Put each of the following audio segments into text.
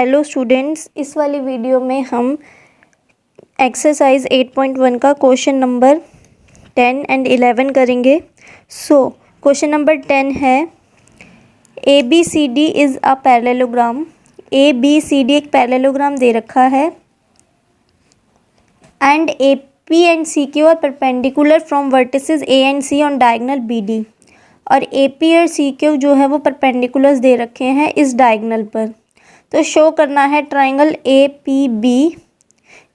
Hello students, इस वाली video में हम एक्सरसाइज 8.1 का क्वेश्चन नंबर 10 एंड 11 करेंगे। क्वेश्चन नंबर 10 है A B C D is a parallelogram. A B C D एक पैरेललोग्राम दे रखा है and A P and C Q are perpendicular from vertices A and C on diagonal B D. और A P और C Q जो है वो perpendiculars दे रखे हैं इस डायगोनल पर। तो शो करना है triangle A P B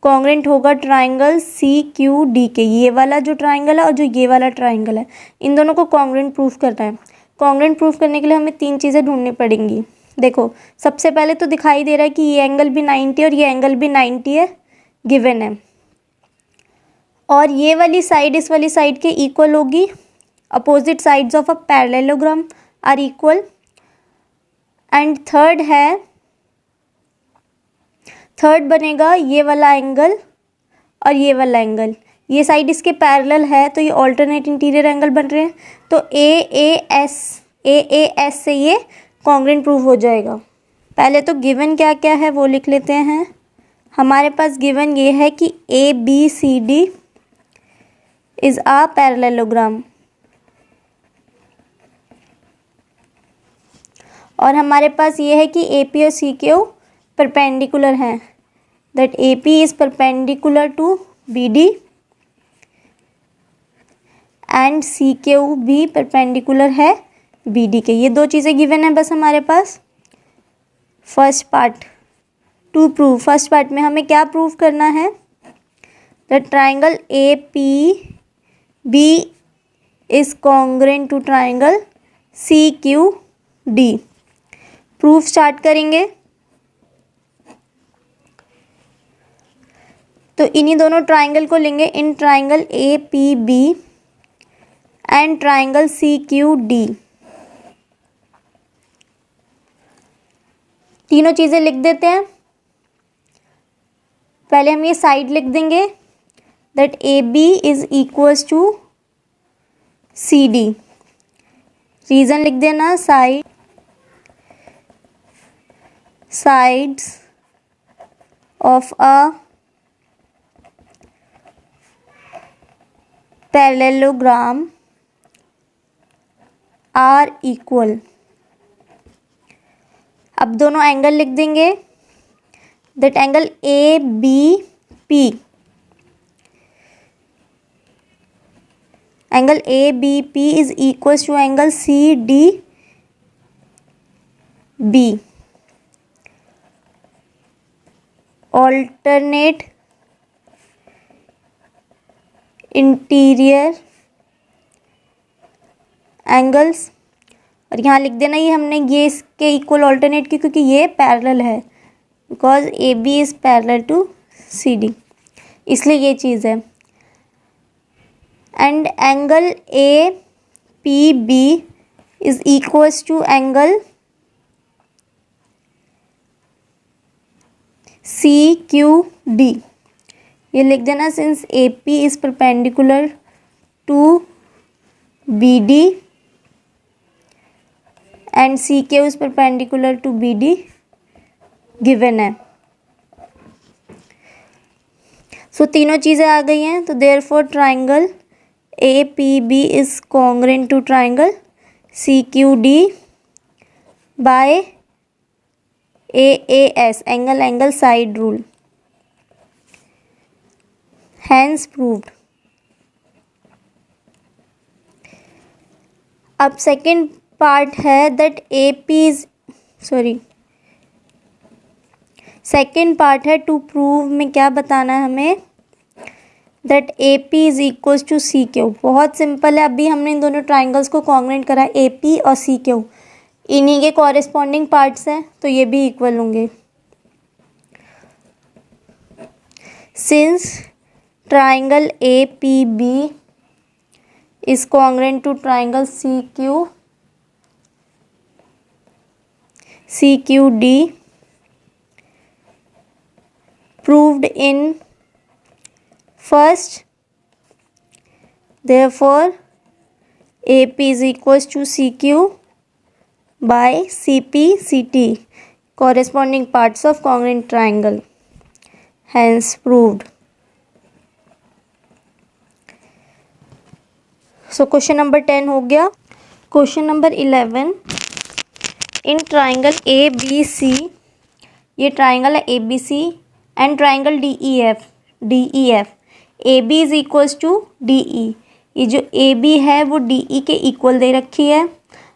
congruent होगा ट्राइंगल सी क्यू डी के। ये वाला जो ट्राइंगल है और जो ये वाला ट्राइंगल है, इन दोनों को कॉन्ग्रेंट प्रूफ करना है। कॉन्ग्रेंट प्रूफ करने के लिए हमें 3 चीज़ें ढूंढनी पड़ेंगी। देखो, सबसे पहले तो दिखाई दे रहा है कि ये एंगल भी 90 और ये एंगल भी 90 है, गिवन है। और ये वाली साइड इस वाली साइड के इक्वल होगी। Opposite sides of a parallelogram are equal. And third बनेगा ये वाला एंगल और ये वाला एंगल। ये साइड इसके पैरेलल है तो ये ऑल्टरनेट इंटीरियर एंगल बन रहे हैं। तो ए एस से ये कॉन्ग्रेंट प्रूव हो जाएगा। पहले तो गिवन क्या क्या है वो लिख लेते हैं। हमारे पास गिवन ये है कि A B C D is a parallelogram. और हमारे पास ये है कि ए पी और सी क्यू परपेंडिकुलर हैं, that A P is perpendicular to B D and C Q भी परपेंडिकुलर है बी डी के। ये 2 चीज़ें गिवन है बस हमारे पास। First part to prove, first part में हमें क्या प्रूव करना है, the triangle A P B is congruent to triangle C Q D. Proof start करेंगे। तो इन्हीं दोनों ट्राइंगल को लेंगे, in triangle A P B and triangle C Q D. तीनों चीज़ें लिख देते हैं। पहले हम ये साइड लिख देंगे, that A B is equals to C D. Reason लिख देना, sides of a parallelogram are equal। अब दोनों एंगल लिख देंगे, that angle A B P, angle A B P is equals to angle C D B. Alternate interior angles. और यहाँ लिख देना ये हमने ये इसके इक्वल ऑल्टरनेट की, क्योंकि ये पैरेलल है, because A B is parallel to C D, इसलिए ये चीज़ है। And angle A P B is equals to angle C Q D. ये लिख देना, since A P is perpendicular to B D and C Q is perpendicular to B D, given है। तीनों चीज़ें आ गई हैं। तो therefore triangle A P B is congruent to triangle C Q D by AAS, angle side rule, hence proved. अब second part है that second part है टू प्रूव में क्या बताना है हमें, that A P is equals to C Q. बहुत simple है, अभी हमने इन दोनों ट्राइंगल्स को कॉन्ग्रेंट करा, ए पी और सी क्यू इन्हीं के कॉरेस्पॉन्डिंग पार्ट्स हैं, तो ये भी इक्वल होंगे। Since triangle A P B is congruent to triangle C Q D, proved in first, therefore AP is equals to CQ by CP CT। corresponding parts of congruent triangle, hence proved. So question number 10 हो गया। Question number 11, in triangle A B C, ये triangle है A B C, and triangle D E F, A B is equals to D E. ये जो A B है वो D E के equal दे रखी है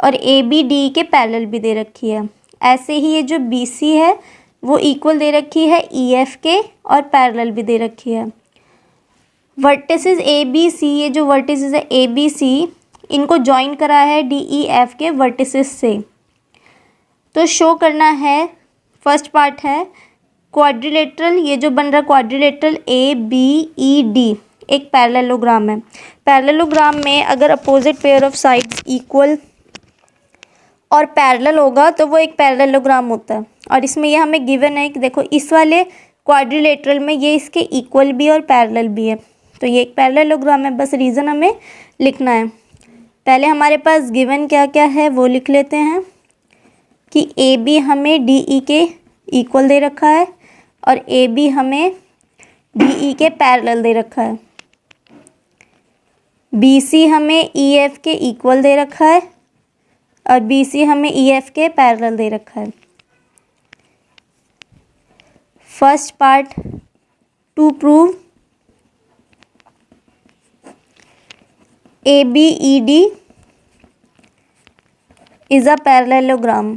और ए बी डी ई के पैरेलल भी दे रखी है। ऐसे ही ये जो बी सी है वो इक्वल दे रखी है ई एफ के और पैरेलल भी दे रखी है। वर्टिसेस ए बी सी, ये जो वर्टिसेस है ए बी सी, इनको जॉइन करा है डी ई एफ के वर्टिसेस से। तो शो करना है, फर्स्ट पार्ट है क्वाड्रिलेटरल, ये जो बन रहा है quadrilateral A B E D, एक पैरेललोग्राम है। पैरेललोग्राम में अगर opposite pair of sides equal और पैरेलल होगा तो वो एक पैरेललोग्राम होता है। और इसमें ये हमें गिवन है कि देखो इस वाले क्वाड्रिलेटरल में ये इसके इक्वल भी और पैरेलल भी है, तो ये एक पैरेललोग्राम है। बस रीज़न हमें लिखना है। पहले हमारे पास गिवन क्या क्या है वो लिख लेते हैं कि ए बी हमें डी ई के इक्वल दे रखा है और ए बी हमें डी ई के पैरेलल दे रखा है। बी सी हमें ई एफ के इक्वल दे रखा है और बी सी हमें ई एफ के पैरेलल दे रखा है। First part, to prove A B E D is a parallelogram.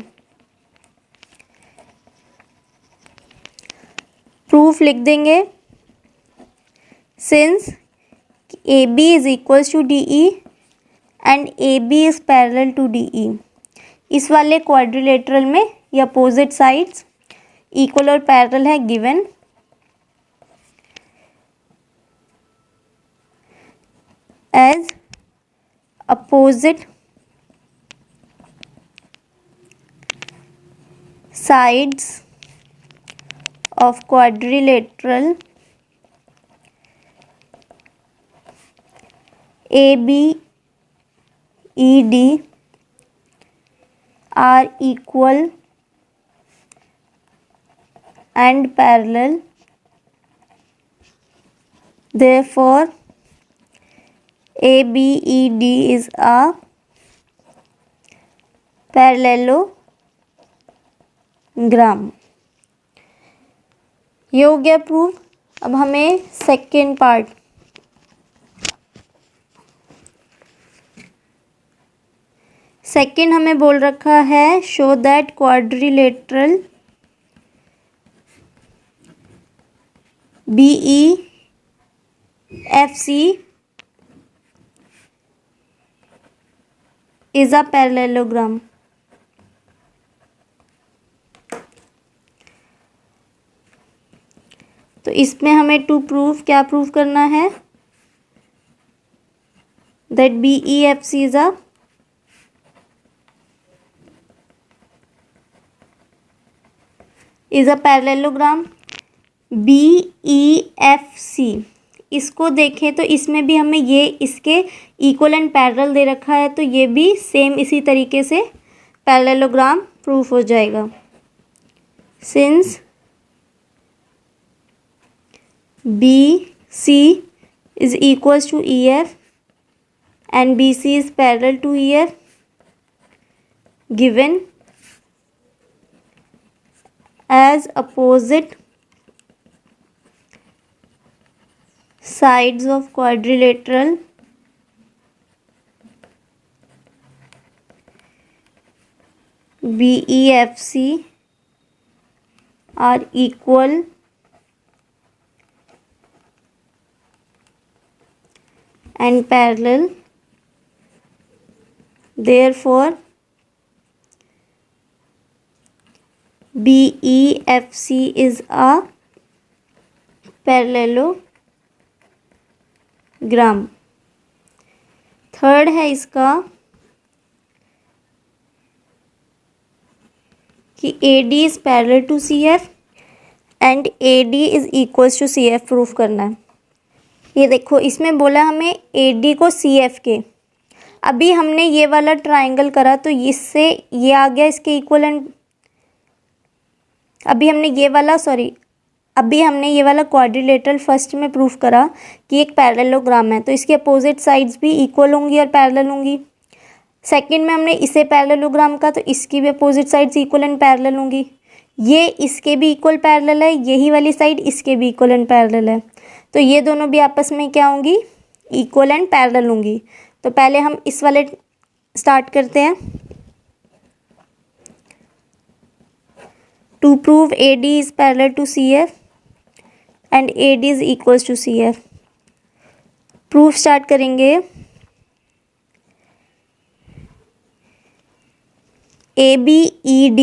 Proof लिख देंगे, since A B is equals to D E and A B is parallel to D E. इस वाले quadrilateral में ये अपोजिट साइड्स इक्वल और parallel है given. As opposite sides of quadrilateral ABED are equal and parallel. Therefore, ABED is a parallelogram. ये हो गया proof. अब हमें सेकेंड पार्ट, सेकेंड हमें बोल रखा है show that quadrilateral BEFC is a parallelogram। तो इसमें हमें टू प्रूफ, क्या प्रूफ करना है, that BEFC is a parallelogram. BEFC, इसको देखें तो इसमें भी हमें ये इसके इक्वल एंड पैरेलल दे रखा है, तो ये भी सेम इसी तरीके से पैरेललोग्राम प्रूफ हो जाएगा। Since BC is equals to EF and BC is parallel to EF, given as opposite sides of quadrilateral BEFC are equal and parallel, therefore BEFC is a parallelogram. Third है इसका कि AD is parallel to CF and AD is equals to CF proof करना है। ये देखो इसमें बोला हमें AD को CF के, अभी हमने ये वाला ट्राइंगल करा तो इससे ये आ गया इसके इक्वल एंड अभी हमने ये वाला क्वाड्रिलेटरल फर्स्ट में प्रूफ करा कि एक पैरेललोग्राम है, तो इसकी अपोजिट साइड्स भी इक्वल होंगी और पैरेलल होंगी। सेकंड में हमने इसे पैरेललोग्राम का, तो इसकी भी opposite sides equal and parallel होंगी। ये इसके भी इक्वल पैरेलल है, यही वाली साइड इसके भी इक्वल एंड पैरेलल है, तो ये दोनों भी आपस में क्या होंगी, इक्वल एंड पैरेलल होंगी। तो पहले हम इस वाले स्टार्ट करते हैं। To prove AD is parallel to CF and AD is equals to CF। Proof start करेंगे। ABED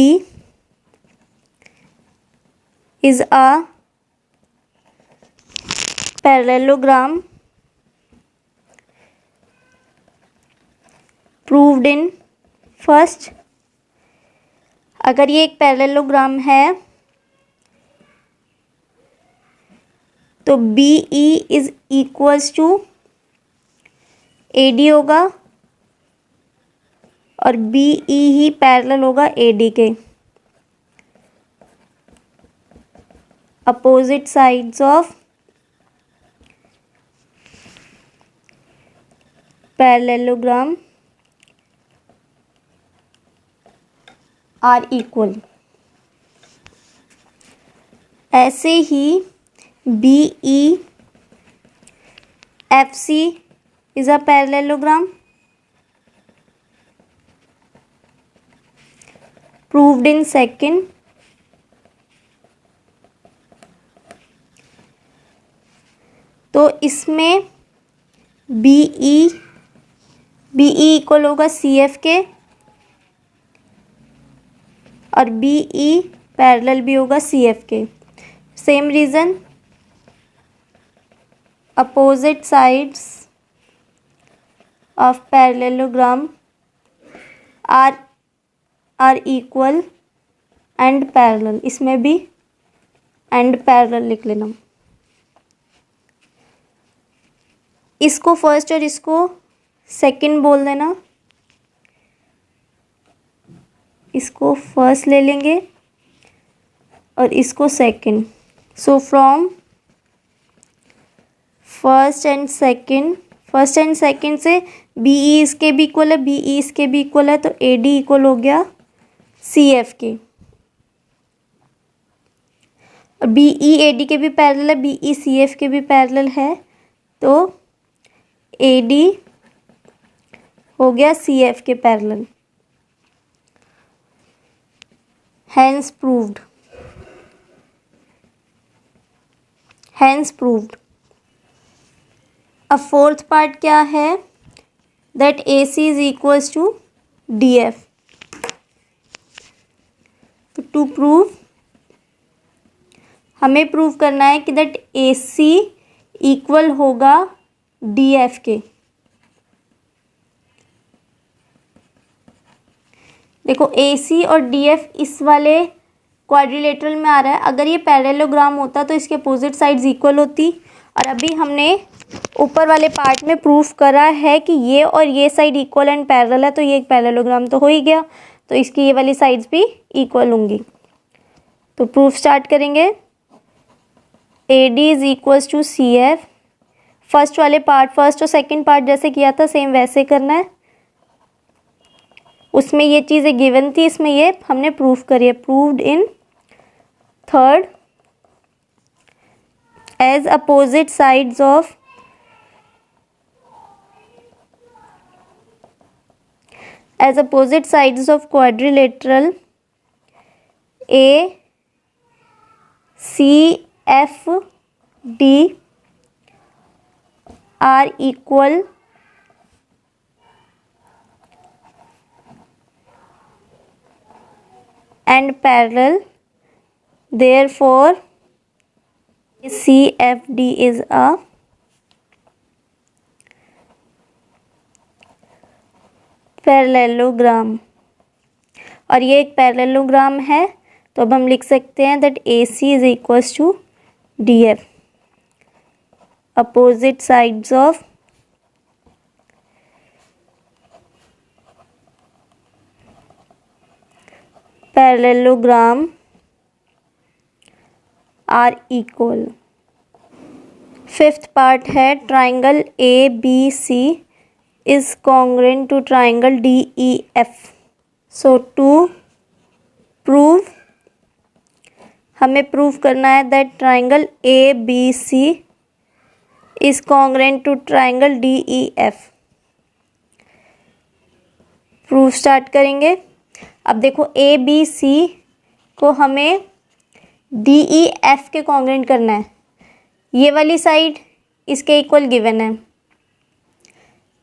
is a parallelogram proved in first। अगर ये एक पैरेललोग्राम है तो BE is equals to AD होगा और BE ही पैरेलल होगा AD के। Opposite sides of parallelogram are equal. ऐसे ही BEFC is a parallelogram proved in second। तो इसमें BE इक्वल होगा CF के और BE पैरेलल भी होगा CF के। Same reason, opposite sides of parallelogram are equal and parallel. इसमें भी एंड पैरेलल लिख लेना। इसको फर्स्ट और इसको सेकंड बोल देना। इसको फर्स्ट ले लेंगे और इसको second. So from first and second से BE इसके भी इक्वल है, BE इसके भी इक्वल है, तो AD इक्वल हो गया CF के। और BE AD के भी पैरेलल है, BE CF के भी पैरेलल है, तो AD हो गया CF के पैरेलल। Hence proved. अब फोर्थ पार्ट क्या है, that AC is equals to DF। तो टू प्रूव हमें प्रूव करना है कि दैट AC इक्वल होगा DF के। देखो AC और DF इस वाले क्वाड्रिलेटरल में आ रहा है। अगर ये पैरेललोग्राम होता तो इसके अपोजिट साइड्स इक्वल होती, और अभी हमने ऊपर वाले पार्ट में प्रूफ करा है कि ये और ये साइड इक्वल एंड पैरेलल है, तो ये एक पैरेललोग्राम तो हो ही गया, तो इसकी ये वाली साइड्स भी इक्वल होंगी। तो प्रूफ स्टार्ट करेंगे। AD is equals to CF। First वाले पार्ट, फर्स्ट और सेकंड पार्ट जैसे किया था सेम वैसे करना है। उसमें ये चीज़ें गिवन थी, इसमें ये हमने प्रूफ करी है। Proved in third as opposite sides of quadrilateral ACFD are equal and parallel, therefore CFD is a parallelogram. और ये एक पैरेललोग्राम है, तो अब हम लिख सकते हैं that AC is equals to DF। Opposite sides of parallelogram are equal. Fifth part है triangle A B C is congruent to triangle D E F. So to prove, हमें प्रूव करना है that triangle A B C is congruent to triangle D E F. Proof start करेंगे। अब देखो A B C को हमें D E F के congruent करना है। ये वाली साइड इसके इक्वल गिवन है,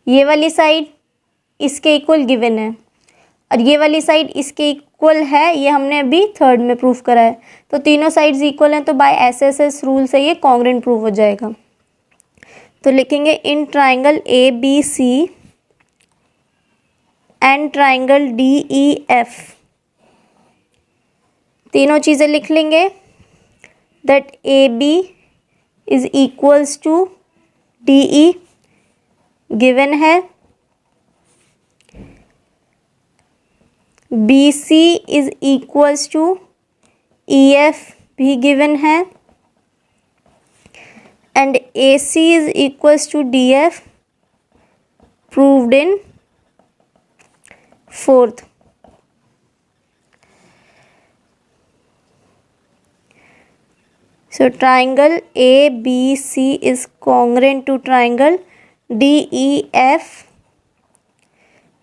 ये वाली साइड इसके इक्वल गिवन है, और ये वाली साइड इसके इक्वल है। ये हमने अभी थर्ड में प्रूफ करा है। तो तीनों साइड्स इक्वल हैं, तो बाय एसएसएस रूल से ये कॉन्ग्रुएंट प्रूव हो जाएगा। तो लिखेंगे in triangle A B C and triangle D E F, तीनों चीज़ें लिख लेंगे। That A B is equals to D E given है, B C is equals to E F भी गिवन है, and A C is equals to D F proved in fourth. So triangle ABC is congruent to triangle DEF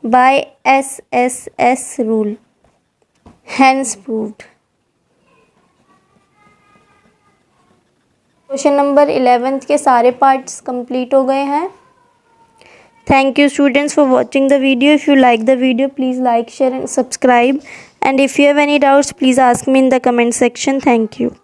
by SSS rule, hence proved। Question number 11 के सारे parts complete हो गए हैं। Thank you students for watching the video. If you like the video, please like, share and subscribe. And if you have any doubts, please ask me in the comment section. Thank you.